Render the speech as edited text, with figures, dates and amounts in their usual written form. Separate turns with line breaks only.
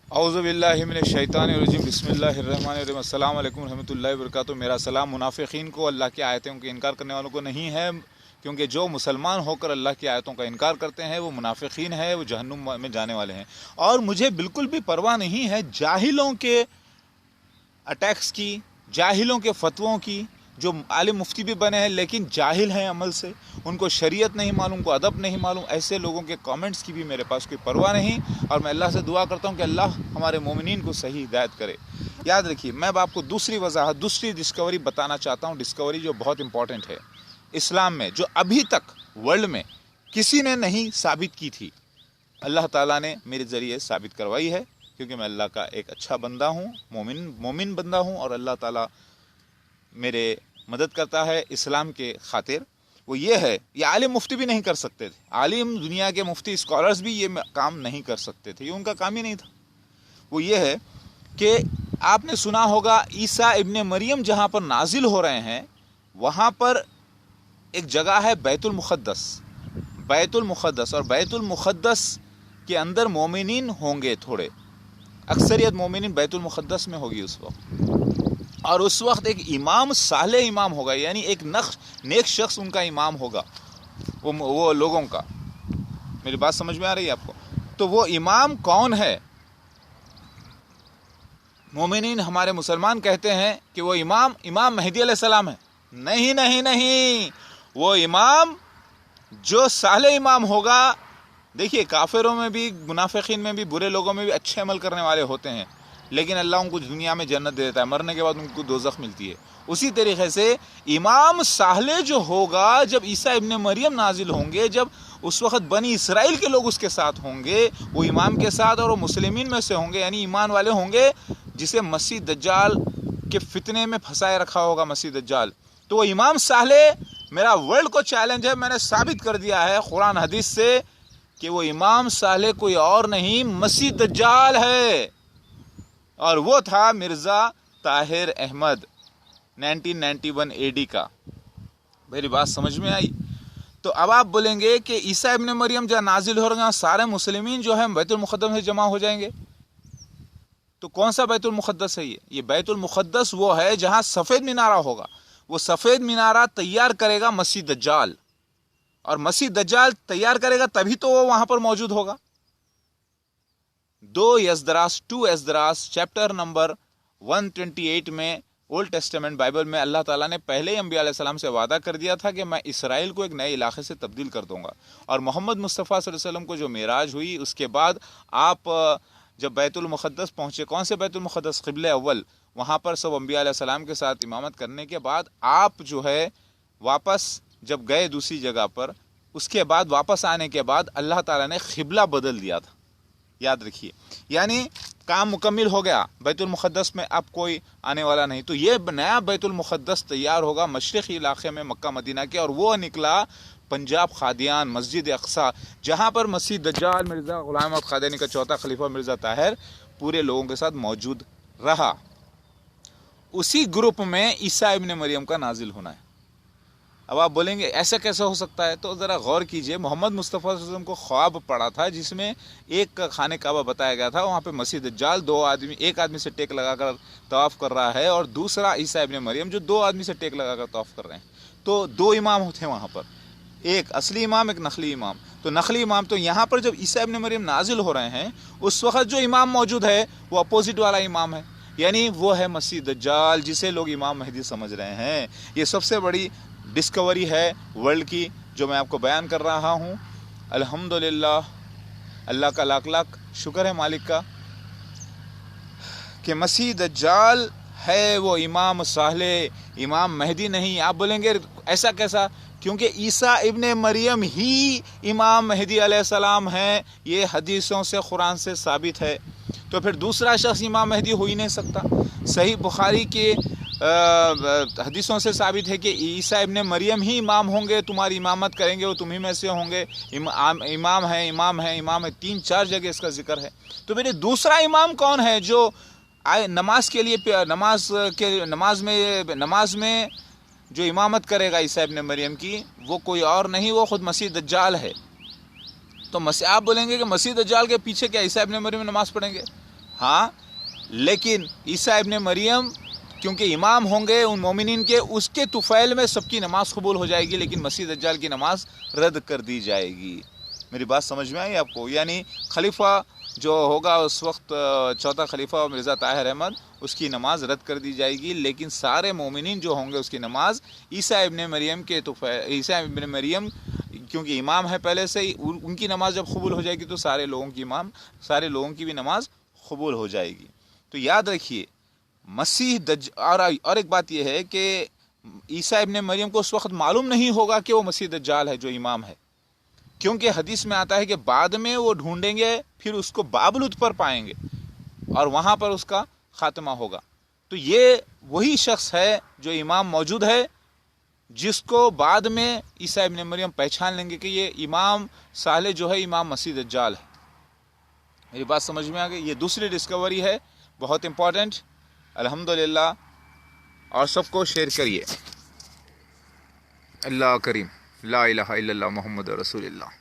اعوذ باللہ من الشیطان الرجیم بسم اللہ الرحمن الرحیم السلام علیکم ورحمۃ اللہ وبرکاتہ۔ میرا سلام منافقین کو، اللہ کی آیتوں کے انکار کرنے والوں کو نہیں ہے، کیونکہ جو مسلمان ہو کر اللہ کی آیتوں کا انکار کرتے ہیں وہ منافقین ہیں، وہ جہنم میں جانے والے ہیں۔ اور مجھے بالکل بھی پرواہ نہیں ہے جاہلوں کے اٹیکس کی، جاہلوں کے فتووں کی، جو عالم مفتی بھی بنے ہیں لیکن جاہل ہیں عمل سے، ان کو شریعت نہیں معلوم، کو ادب نہیں معلوم، ایسے لوگوں کے کامنٹس کی بھی میرے پاس کوئی پرواہ نہیں۔ اور میں اللہ سے دعا کرتا ہوں کہ اللہ ہمارے مومنین کو صحیح ہدایت کرے۔ یاد رکھیے، میں آپ کو دوسری وضاحت، دوسری ڈسکوری بتانا چاہتا ہوں، ڈسکوری جو بہت امپورٹنٹ ہے اسلام میں، جو ابھی تک ورلڈ میں کسی نے نہیں ثابت کی تھی، اللہ تعالیٰ نے میرے ذریعے ثابت کروائی ہے، کیونکہ میں اللہ کا ایک اچھا بندہ ہوں، مومن بندہ ہوں، اور اللہ تعالیٰ میرے مدد کرتا ہے اسلام کے خاطر۔ وہ یہ ہے، یہ عالم مفتی بھی نہیں کر سکتے تھے، عالم دنیا کے مفتی اسکالرز بھی یہ کام نہیں کر سکتے تھے، یہ ان کا کام ہی نہیں تھا۔ وہ یہ ہے کہ آپ نے سنا ہوگا عیسیٰ ابن مریم جہاں پر نازل ہو رہے ہیں، وہاں پر ایک جگہ ہے بیت المقدس، بیت المقدس، اور بیت المقدس کے اندر مومنین ہوں گے تھوڑے، اکثریت مومنین بیت المقدس میں ہوگی اس وقت، اور اس وقت ایک امام صالح امام ہوگا، یعنی ایک نیک شخص ان کا امام ہوگا، وہ لوگوں کا۔ میری بات سمجھ میں آ رہی ہے آپ کو؟ تو وہ امام کون ہے؟ مومنین ہمارے مسلمان کہتے ہیں کہ وہ امام مہدی علیہ السلام ہے۔ نہیں نہیں نہیں، وہ امام جو صالح امام ہوگا، دیکھیے کافروں میں بھی، منافقین میں بھی، برے لوگوں میں بھی اچھے عمل کرنے والے ہوتے ہیں، لیکن اللہ ان کو دنیا میں جنت دے دیتا ہے، مرنے کے بعد ان کو دوزخ ملتی ہے۔ اسی طریقے سے امام صالح جو ہوگا، جب عیسیٰ ابن مریم نازل ہوں گے، جب اس وقت بنی اسرائیل کے لوگ اس کے ساتھ ہوں گے، وہ امام کے ساتھ، اور وہ مسلمین میں سے ہوں گے، یعنی ایمان والے ہوں گے، جسے مسیح دجال کے فتنے میں پھنسائے رکھا ہوگا مسیح دجال، تو وہ امام صالح، میرا ورلڈ کو چیلنج ہے، میں نے ثابت کر دیا ہے قرآن حدیث سے کہ وہ امام صالح کوئی اور نہیں، مسیح دجال ہے، اور وہ تھا مرزا طاہر احمد 1991 اے ڈی کا۔ میری بات سمجھ میں آئی؟ تو اب آپ بولیں گے کہ عیسیٰ ابن مریم جہاں نازل ہو رہے ہیں سارے مسلمین جو ہیں بیت المقدس میں جمع ہو جائیں گے، تو کون سا بیت المقدس ہے؟ یہ بیت المقدس وہ ہے جہاں سفید مینارہ ہوگا، وہ سفید مینارہ تیار کرے گا مسیح دجال، اور مسیح دجال تیار کرے گا تبھی تو وہ وہاں پر موجود ہوگا۔ 2 اسدراس چیپٹر نمبر 128 میں، اولڈ ٹیسٹمنٹ بائبل میں، اللہ تعالیٰ نے پہلے ہی انبیاء علیہ السلام سے وعدہ کر دیا تھا کہ میں اسرائیل کو ایک نئے علاقے سے تبدیل کر دوں گا، اور محمد مصطفیٰ صلی اللہ علیہ وسلم کو جو معراج ہوئی، اس کے بعد آپ جب بیت المقدس پہنچے، کون سے بیت المقدس؟ قبلہ اول، وہاں پر سب انبیاء علیہ السلام کے ساتھ امامت کرنے کے بعد آپ جو ہے واپس جب گئے دوسری جگہ پر، اس کے بعد واپس آنے کے بعد اللہ تعالیٰ نے قبلہ بدل دیا تھا، یاد رکھیے، یعنی کام مکمل ہو گیا، بیت المقدس میں اب کوئی آنے والا نہیں۔ تو یہ نیا بیت المقدس تیار ہوگا مشرقی علاقے میں، مکہ مدینہ کے، اور وہ نکلا پنجاب قادیان، مسجد اقصی، جہاں پر مسیح دجال مرزا غلام احمد قادیانی کا چوتھا خلیفہ مرزا طاہر پورے لوگوں کے ساتھ موجود رہا۔ اسی گروپ میں عیسیٰ ابن مریم کا نازل ہونا ہے۔ اب آپ بولیں گے ایسا کیسا ہو سکتا ہے؟ تو ذرا غور کیجئے، محمد مصطفیٰ صلی اللہ علیہ وسلم کو خواب پڑا تھا جس میں ایک خانہ کعبہ بتایا گیا تھا، وہاں پہ مسیح دجال ایک آدمی سے ٹیک لگا کر طواف کر رہا ہے، اور دوسرا عیسیٰ ابن مریم جو 2 آدمی سے ٹیک لگا کر طواف کر رہے ہیں۔ تو 2 امام تھے وہاں پر، ایک اصلی امام، ایک نقلی امام۔ تو نقلی امام، تو یہاں پر جب عیسیٰ ابن مریم نازل ہو رہے ہیں، اس وقت جو امام موجود ہے وہ اپوزٹ والا امام ہے، یعنی وہ ہے مسیح دجال، جسے لوگ امام مہدی سمجھ رہے ہیں۔ یہ سب سے بڑی ڈسکوری ہے ورلڈ کی جو میں آپ کو بیان کر رہا ہوں۔ الحمدللہ، اللہ کا لاکھ لاکھ شکر ہے مالک کا کہ مسیح دجال ہے وہ امام صالح، امام مہدی نہیں۔ آپ بولیں گے ایسا کیسا؟ کیونکہ عیسیٰ ابن مریم ہی امام مہدی علیہ السلام ہیں، یہ حدیثوں سے، قرآن سے ثابت ہے، تو پھر دوسرا شخص امام مہدی ہو ہی نہیں سکتا۔ صحیح بخاری کے حدیثوں سے ثابت ہے کہ عیسیٰ ابن مریم ہی امام ہوں گے، تمہاری امامت کریں گے، وہ تمہیں میں سے ہوں گے، امام ہے، امام ہے، امام ہے، 3-4 جگہ اس کا ذکر ہے۔ تو میرے دوسرا امام کون ہے جو نماز کے لیے، نماز میں جو امامت کرے گا عیسیٰ ابن مریم کی، وہ کوئی اور نہیں، وہ خود مسیح دجال ہے۔ تو آپ بولیں گے کہ مسیح دجال کے پیچھے کیا عیسیٰ ابن مریم نماز پڑھیں گے؟ ہاں لیکن عیسیٰ ابن مریم کیونکہ امام ہوں گے ان مومنین کے، اس کے طفیل میں سب کی نماز قبول ہو جائے گی، لیکن مسیح دجال کی نماز رد کر دی جائے گی۔ میری بات سمجھ میں آئی آپ کو؟ یعنی خلیفہ جو ہوگا اس وقت چوتھا خلیفہ مرزا طاہر احمد، اس کی نماز رد کر دی جائے گی، لیکن سارے مومنین جو ہوں گے اس کی نماز عیسیٰ ابن مریم کے عیسیٰ ابن مریم کیونکہ امام ہے پہلے سے ہی، ان کی نماز جب قبول ہو جائے گی تو سارے لوگوں کی بھی نماز قبول ہو جائے گی۔ تو یاد رکھیے مسیح اور ایک بات یہ ہے کہ عیسیٰ ابن مریم کو اس وقت معلوم نہیں ہوگا کہ وہ مسیح دجال ہے جو امام ہے، کیونکہ حدیث میں آتا ہے کہ بعد میں وہ ڈھونڈیں گے، پھر اس کو باب العد پر پائیں گے اور وہاں پر اس کا خاتمہ ہوگا۔ تو یہ وہی شخص ہے جو امام موجود ہے، جس کو بعد میں عیسیٰ ابن مریم پہچان لیں گے کہ یہ امام صالح جو ہے امام مسیح دجال ہے۔ میری بات سمجھ میں آ گئی؟ یہ دوسری ڈسکوری ہے، بہت امپورٹنٹ، الحمدللہ، اور سب کو شیئر کریے۔ اللہ کریم، لا الہ الا اللہ محمد رسول اللہ۔